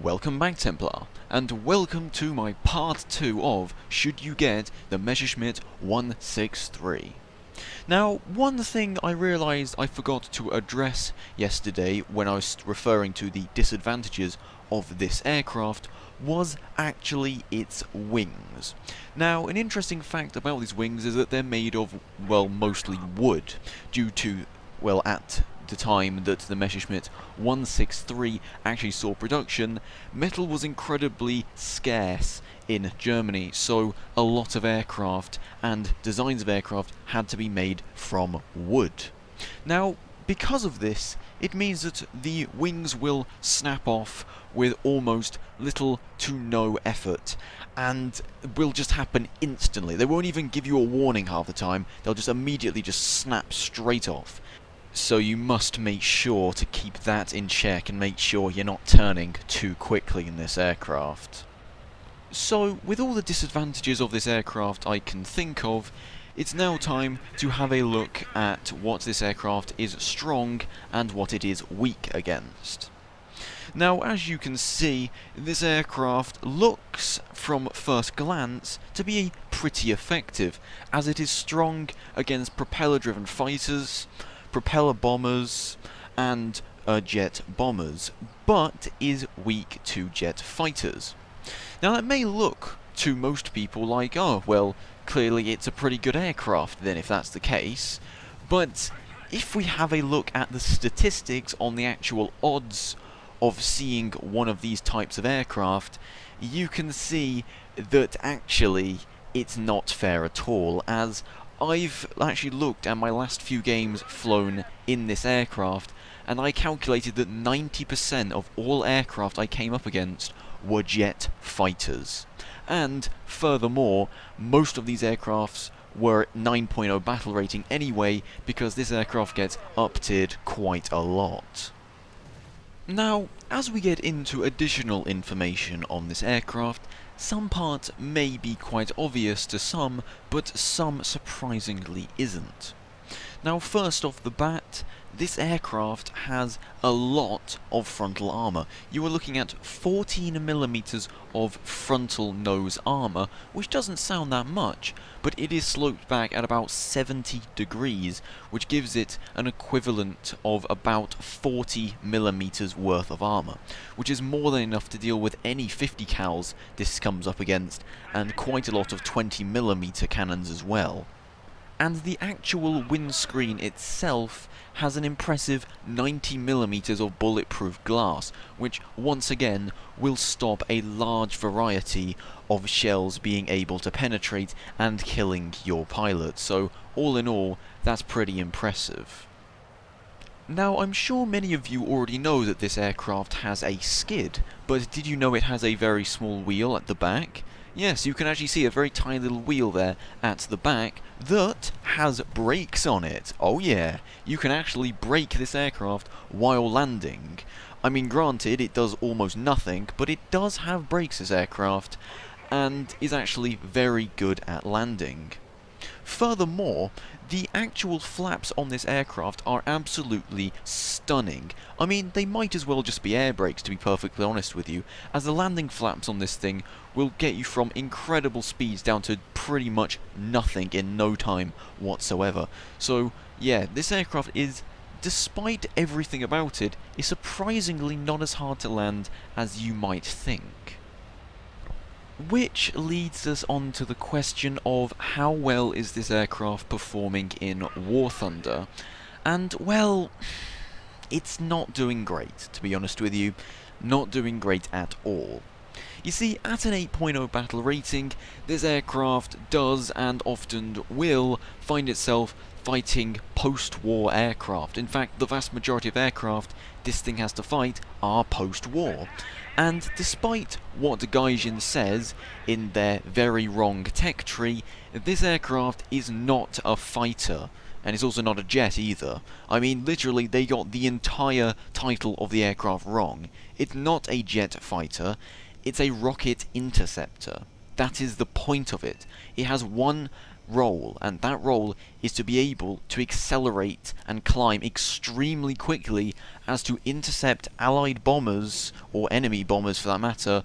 Welcome back, Templar, and welcome to my part 2 of Should You Get the Messerschmitt 163. Now, one thing I realised I forgot to address yesterday when I was referring to the disadvantages of this aircraft was actually its wings. Now, an interesting fact about these wings is that they're made of, well, mostly wood, due to, well, at the time that the Messerschmitt 163 actually saw production, metal was incredibly scarce in Germany, so a lot of aircraft and designs of aircraft had to be made from wood. Now, because of this, it means that the wings will snap off with almost little to no effort, and will just happen instantly. They won't even give you a warning half the time, they'll just immediately just snap straight off. So you must make sure to keep that in check and make sure you're not turning too quickly in this aircraft. So, with all the disadvantages of this aircraft I can think of, it's now time to have a look at what this aircraft is strong and what it is weak against. Now, as you can see, this aircraft looks, from first glance, to be pretty effective, as it is strong against propeller-driven fighters, propeller bombers, and jet bombers, but is weak to jet fighters. Now that may look to most people like, oh, well, clearly it's a pretty good aircraft then if that's the case, but if we have a look at the statistics on the actual odds of seeing one of these types of aircraft, you can see that actually it's not fair at all, as I've actually looked at my last few games flown in this aircraft, and I calculated that 90% of all aircraft I came up against were jet fighters. And furthermore, most of these aircrafts were 9.0 battle rating anyway, because this aircraft gets up-tiered quite a lot. Now, as we get into additional information on this aircraft, some parts may be quite obvious to some, but some surprisingly isn't. Now, first off the bat, this aircraft has a lot of frontal armour. You are looking at 14mm of frontal nose armour, which doesn't sound that much, but it is sloped back at about 70 degrees, which gives it an equivalent of about 40mm worth of armour, which is more than enough to deal with any 50 cals this comes up against, and quite a lot of 20mm cannons as well. And the actual windscreen itself has an impressive 90mm of bulletproof glass, which once again will stop a large variety of shells being able to penetrate and killing your pilot, so all in all, that's pretty impressive. Now, I'm sure many of you already know that this aircraft has a skid, but did you know it has a very small wheel at the back? Yes, you can actually see a very tiny little wheel there at the back that has brakes on it. Oh yeah, you can actually brake this aircraft while landing. I mean, granted, it does almost nothing, but it does have brakes, this aircraft, and is actually very good at landing. Furthermore, the actual flaps on this aircraft are absolutely stunning. I mean, they might as well just be air brakes, to be perfectly honest with you, as the landing flaps on this thing will get you from incredible speeds down to pretty much nothing in no time whatsoever. So, yeah, this aircraft is, despite everything about it, is surprisingly not as hard to land as you might think. Which leads us on to the question of how well is this aircraft performing in War Thunder, and well, it's not doing great, to be honest with you, not doing great at all. You see, at an 8.0 battle rating, this aircraft does and often will find itself fighting post-war aircraft. In fact, the vast majority of aircraft this thing has to fight are post-war. And despite what Gaijin says in their very wrong tech tree, this aircraft is not a fighter, and it's also not a jet either. I mean, literally, they got the entire title of the aircraft wrong. It's not a jet fighter, it's a rocket interceptor. That is the point of it. It has one role, and that role is to be able to accelerate and climb extremely quickly as to intercept allied bombers, or enemy bombers for that matter,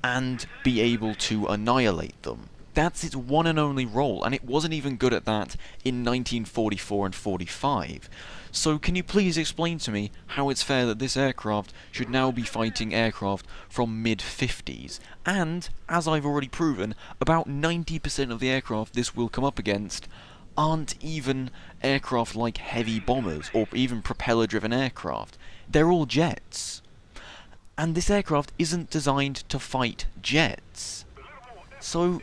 and be able to annihilate them. That's its one and only role, and it wasn't even good at that in 1944 and 45. So can you please explain to me how it's fair that this aircraft should now be fighting aircraft from mid-50s? And, as I've already proven, about 90% of the aircraft this will come up against aren't even aircraft like heavy bombers, or even propeller-driven aircraft. They're all jets. And this aircraft isn't designed to fight jets. So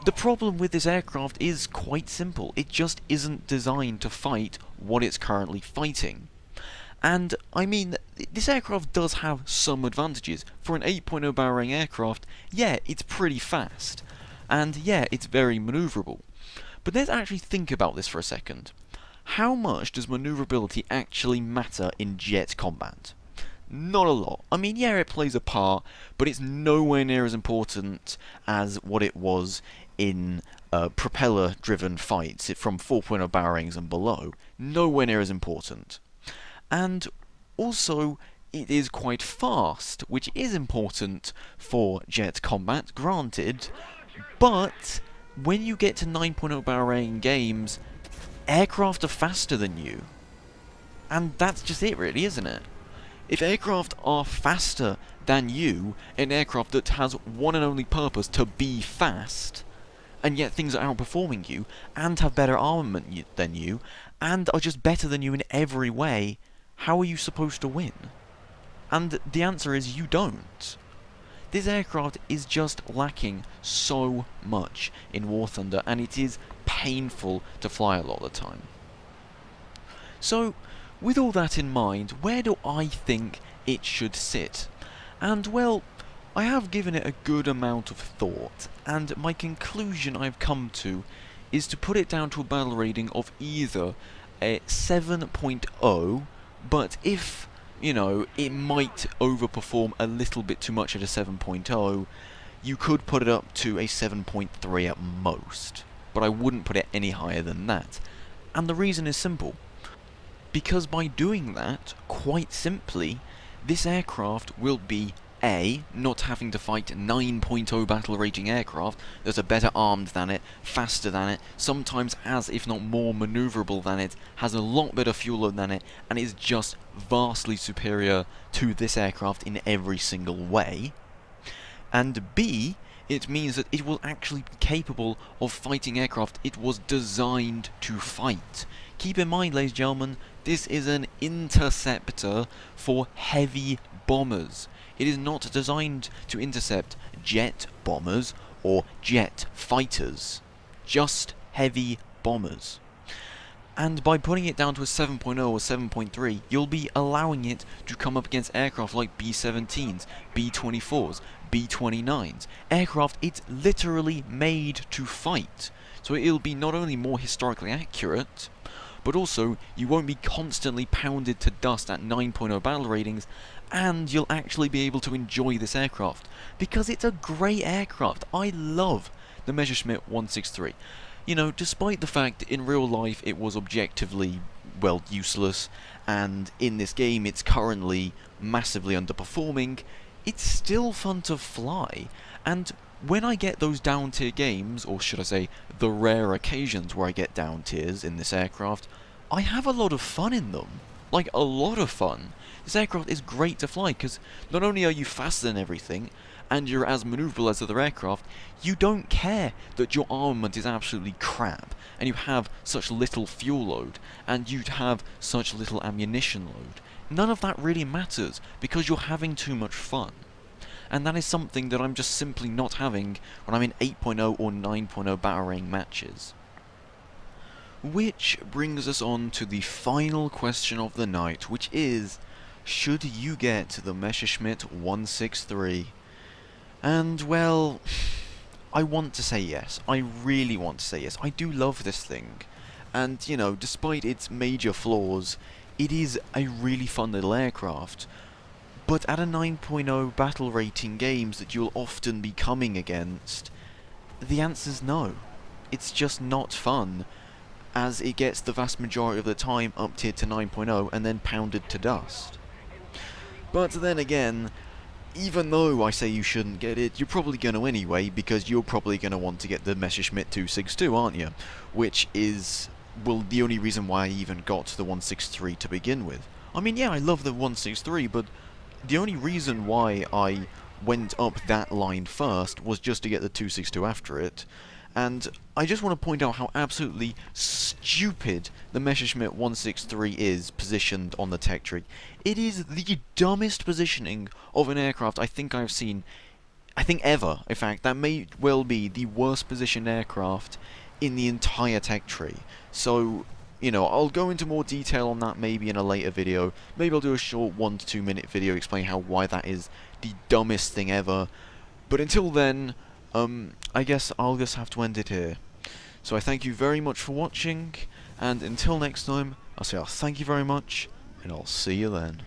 the problem with this aircraft is quite simple. It just isn't designed to fight what it's currently fighting. And, I mean, this aircraft does have some advantages. For an 8.0 Batarang aircraft, yeah, it's pretty fast. And, yeah, it's very manoeuvrable. But let's actually think about this for a second. How much does manoeuvrability actually matter in jet combat? Not a lot. I mean, yeah, it plays a part, but it's nowhere near as important as what it was in propeller-driven fights from 4.0 Batarangs and below. Nowhere near as important. And also, it is quite fast, which is important for jet combat, granted, but when you get to 9.0 Batarang games, aircraft are faster than you. And that's just it, really, isn't it? If aircraft are faster than you, an aircraft that has one and only purpose to be fast, and yet things are outperforming you, and have better armament than you, and are just better than you in every way, how are you supposed to win? And the answer is you don't. This aircraft is just lacking so much in War Thunder, and it is painful to fly a lot of the time. So, with all that in mind, where do I think it should sit? And, well, I have given it a good amount of thought, and my conclusion I've come to is to put it down to a battle rating of either a 7.0, but if, you know, it might overperform a little bit too much at a 7.0, you could put it up to a 7.3 at most, but I wouldn't put it any higher than that. And the reason is simple. Because by doing that, quite simply, this aircraft will be A, not having to fight 9.0 battle raging aircraft that are better armed than it, faster than it, sometimes as if not more manoeuvrable than it, has a lot better fuel load than it, and is just vastly superior to this aircraft in every single way. And B, it means that it will actually be capable of fighting aircraft it was designed to fight. Keep in mind, ladies and gentlemen, this is an interceptor for heavy bombers. It is not designed to intercept jet bombers or jet fighters, just heavy bombers. And by putting it down to a 7.0 or 7.3, you'll be allowing it to come up against aircraft like B-17s, B-24s, B-29s, aircraft it's literally made to fight. So it'll be not only more historically accurate, but also you won't be constantly pounded to dust at 9.0 battle ratings, and you'll actually be able to enjoy this aircraft, because it's a great aircraft. I love the Messerschmitt 163. You know, despite the fact in real life it was objectively, well, useless, and in this game it's currently massively underperforming, it's still fun to fly, and when I get those down tier games, or should I say, the rare occasions where I get down tiers in this aircraft, I have a lot of fun in them. Like, a lot of fun. This aircraft is great to fly, because not only are you faster than everything, and you're as manoeuvrable as other aircraft, you don't care that your armament is absolutely crap, and you have such little fuel load, and you have such little ammunition load. None of that really matters, because you're having too much fun. And that is something that I'm just simply not having when I'm in 8.0 or 9.0 Batarang matches. Which brings us on to the final question of the night, which is, should you get the Messerschmitt 163? And, well, I want to say yes. I really want to say yes. I do love this thing. And, you know, despite its major flaws, it is a really fun little aircraft. But at a 9.0 battle rating games that you'll often be coming against, the answer's no. it's just not fun, as it gets the vast majority of the time up-tiered to 9.0 and then pounded to dust. But then again, even though I say you shouldn't get it, you're probably going to anyway, because you're probably going to want to get the Messerschmitt 262, aren't you? Which is, well, the only reason why I even got the 163 to begin with. I mean, yeah, I love the 163, but the only reason why I went up that line first was just to get the 262 after it. And I just want to point out how absolutely stupid the Messerschmitt 163 is positioned on the tech tree. It is the dumbest positioning of an aircraft I think I've seen, I think ever. In fact, that may well be the worst positioned aircraft in the entire tech tree. So, you know, I'll go into more detail on that maybe in a later video. Maybe I'll do a short 1 to 2 minute video explaining why that is the dumbest thing ever. But until then, I guess I'll just have to end it here. So I thank you very much for watching, and until next time, I'll say thank you very much, and I'll see you then.